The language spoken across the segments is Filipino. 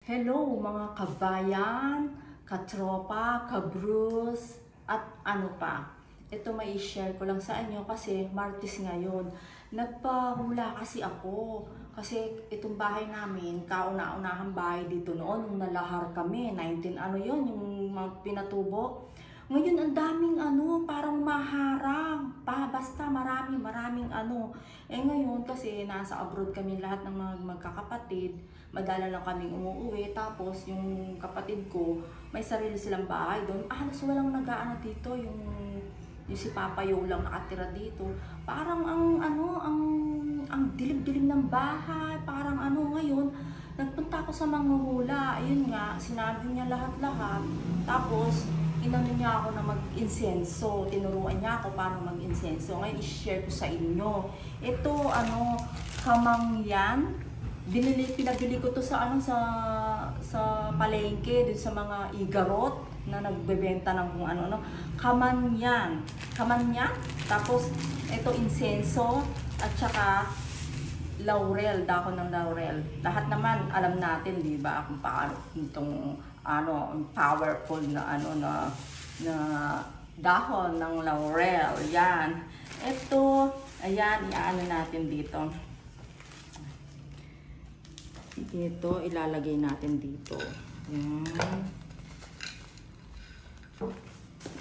Hello mga kabayan, katropa, kabrus, at ano pa. Ito may share ko lang sa inyo kasi Martes ngayon. Nagpahula kasi ako. Kasi itong bahay namin, kauna-unahang bahay dito noon, nung nalahar kami, 19 ano yon yung mga pinatubo. Ngayon ang daming parang maharang pa, basta maraming ano. Ngayon kasi nasa abroad kami lahat ng mga magkakapatid, madala lang kaming umuwi, tapos yung kapatid ko, may sarili silang bahay doon. Halos walang nag-aano dito, yung si Papa Yo lang nakatira dito. Parang ang dilim-dilim ng bahay, parang ngayon. Nagpunta ako sa manghuhula, ayun nga, sinabi niya lahat-lahat. Tapos, inano niya ako na mag-insenso. Tinuruan niya ako paano mag-insenso. Ngayon, i-share ko sa inyo. Ito, kamangyan. Pinabili ko to sa sa palengke, dun sa mga igarot na nagbebenta ng kung ano. Kamanyan. Kamanyan. Tapos, ito insenso at saka laurel, dahon ng laurel. Lahat naman alam natin, 'di ba, kung paano itong powerful na na dahon ng laurel. Yan. Ito, ayan, iaano natin dito. Ito ilalagay natin dito. Yan.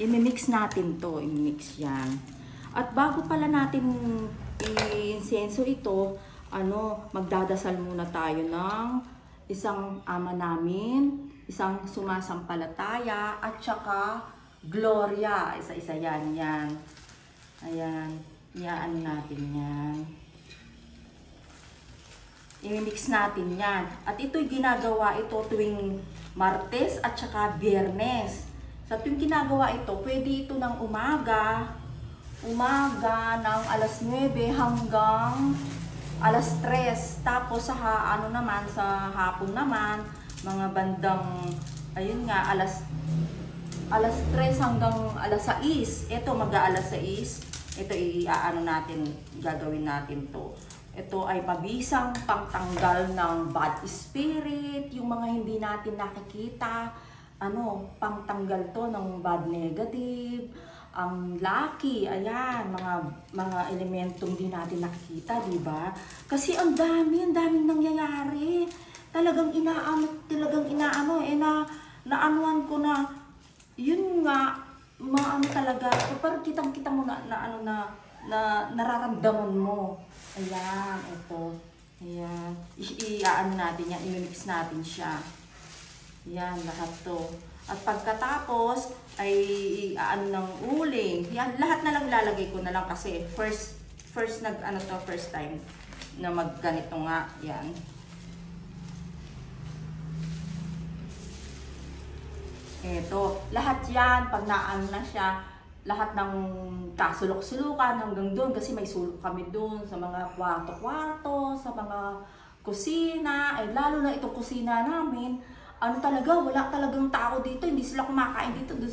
I-mix natin 'to, i-mix 'yan. At bago pala natin i-insenso ito, magdadasal muna tayo ng isang ama namin, isang sumasampalataya, at saka Gloria. Isa-isa yan. Ayan. Iyaan natin yan. I-mix natin yan. At ito'y ginagawa ito tuwing Martes at saka Biyernes. Sa tuwing ginagawa ito, pwede ito ng umaga ng alas 9 hanggang alas 3. Tapos sa sa hapon naman, mga bandang, ayun nga, alas 3 hanggang alas 6. Ito mag-aalas 6. Ito gagawin natin to. Ito ay mabisang pangtanggal ng bad spirit, yung mga hindi natin nakikita, pangtanggal to ng bad negative, ang lucky, ayan, mga elementong di natin nakikita, di ba? Kasi ang daming nangyayari. Talagang naanuan ko na, yun nga, talaga, parang kitang-kita mo na nararamdaman mo. Ayan, ito. Ayan. Natin yan, i-mix natin siya. Yan, lahat to. At pagkatapos, ay ng uling. Yan, lahat na lang lalagay ko na lang kasi first time na magganito nga. Yan. Ito, lahat yan, pag naan na siya, lahat ng kasulok-sulukan hanggang doon kasi may sulok kami doon sa mga kwarto-kwarto, sa mga kusina, lalo na itong kusina namin, talaga, wala talagang tao dito, hindi sila kumakain dito, doon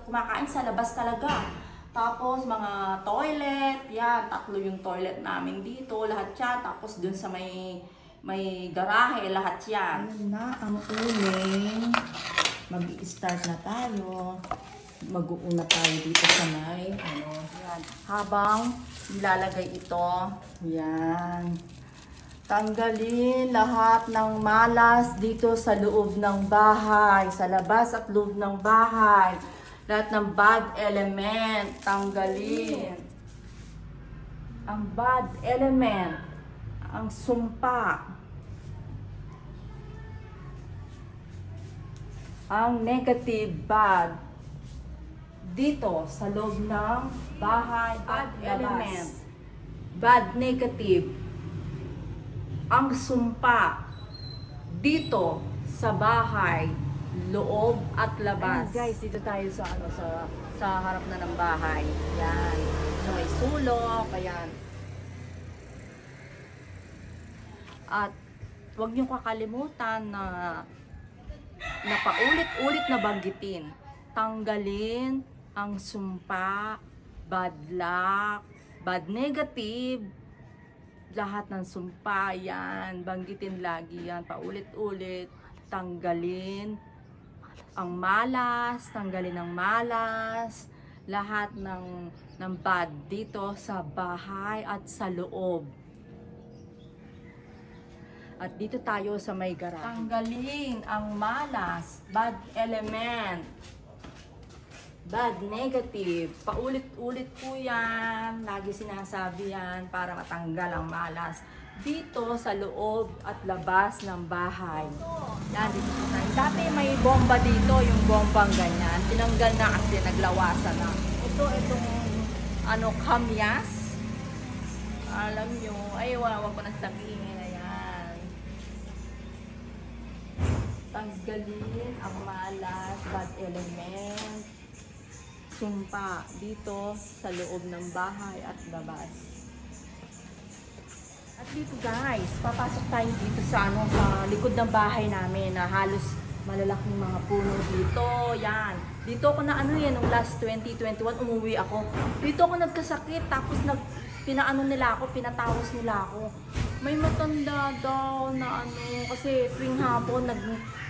kumakain sa labas talaga. Tapos mga toilet, yan, 3 yung toilet namin dito, lahat yan, tapos doon sa may garahe, lahat yan. Na ang uling, mag-i-start na tayo. Mag-uuna tayo dito sa yan. Habang nilalagay ito, yan. Tanggalin lahat ng malas dito sa loob ng bahay, sa labas at loob ng bahay. Lahat ng bad element, tanggalin. Ang bad element, ang sumpa, ang negative bad, dito sa loob ng bahay at element, bad negative, ang sumpa dito sa bahay, loob at labas. Ayan guys, dito tayo sa harap na ng bahay. Yan. So may sulok, ayan. At huwag niyong kakalimutan na paulit-ulit na banggitin. Tanggalin ang sumpa, bad luck, bad negative, lahat ng sumpa yan, banggitin lagi yan, paulit-ulit tanggalin ang malas, lahat ng bad dito sa bahay at sa loob. At dito tayo sa may garahe. Tanggalin ang malas, bad element, bad negative. Paulit-ulit po yan. Lagi sinasabi yan para matanggal ang malas. Dito sa loob at labas ng bahay. Yan, dito po tayo. Dati may bomba dito, yung bombang ganyan. Tinanggal na kasi naglawasan na. Itong kamyas. Alam nyo, ay wala ko na sabihin. Tanggalin ang malas, bad element, sumpa dito sa loob ng bahay at labas. At dito guys, papasok tayo dito sa sa likod ng bahay namin na halos malalaking mga puno dito. Yan. Dito ako na nung last 2021 umuwi ako. Dito ako nagkasakit tapos pinatawos nila ako. May matanda daw na kasi tuwing hapon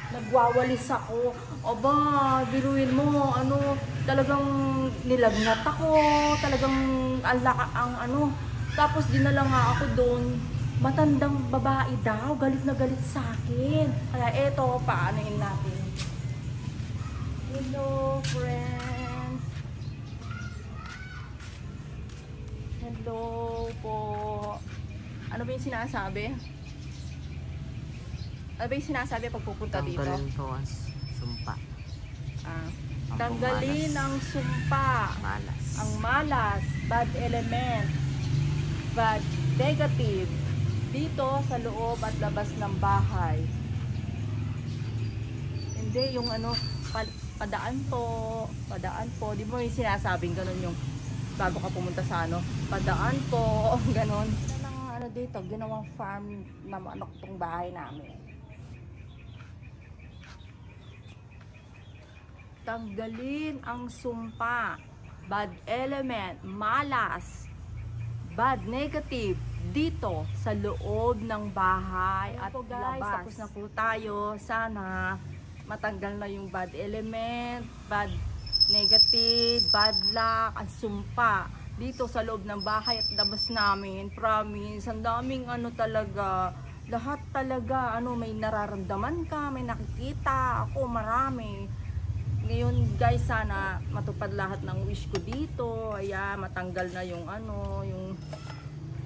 nagwawalis ako. Aba, biruin mo, talagang nilagnat ako, talagang tapos dinala nga ako doon. Matandang babae daw, galit na galit sa akin. Kaya eto, paanoin natin. Hello, friends. Hello po. Ano ba yung sinasabi? Ano ba yung sinasabi pag pupunta dito? Tanggalin po ang sumpa. Tanggalin ang sumpa. Malas. Ang malas, bad element, bad negative, dito sa loob at labas ng bahay. Hindi, yung padaan po. Di mo yung sinasabing ganun yung bago ka pumunta sa padaan po, ganun. Dito, ginawang farm na manok tong bahay namin. Tanggalin ang sumpa, bad element, malas, bad negative dito sa loob ng bahay at guys, labas. Tapos na po tayo. Sana matanggal na yung bad element, bad negative, bad luck, ang sumpa dito sa loob ng bahay at labas namin. Promise, ang daming talaga. Lahat talaga, may nararamdaman ka, may nakikita ako, marami. Ngayon guys, sana matupad lahat ng wish ko dito. Ayan, matanggal na yung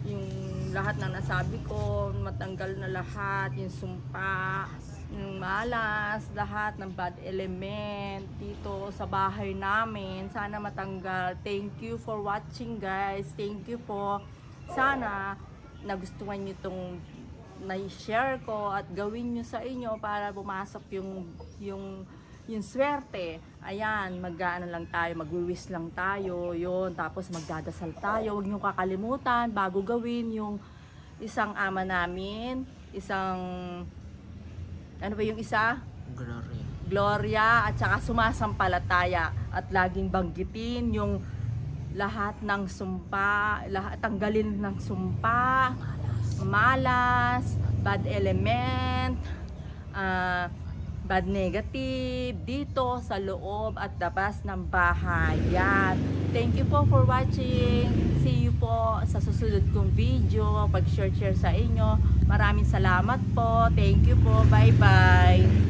yung lahat na nasabi ko, matanggal na lahat, yung sumpa, yung malas, lahat ng bad element dito sa bahay namin. Sana matanggal. Thank you for watching guys. Thank you po. Sana nagustuhan nyo itong na-share ko at gawin nyo sa inyo para pumasok yung swerte. Ayan, lang tayo, magwiwis lang tayo, yun, tapos magdadasal tayo. Huwag nyo kakalimutan bago gawin yung isang ama namin, ano ba yung isa? Gloria, at saka sumasampalataya, at laging banggitin yung lahat ng sumpa, tanggalin ng sumpa, malas, bad element, bad negative dito sa loob at labas ng bahay. Yan. Thank you po for watching. See you po sa susunod kong video. Pag-share sa inyo. Maraming salamat po. Thank you po. Bye-bye.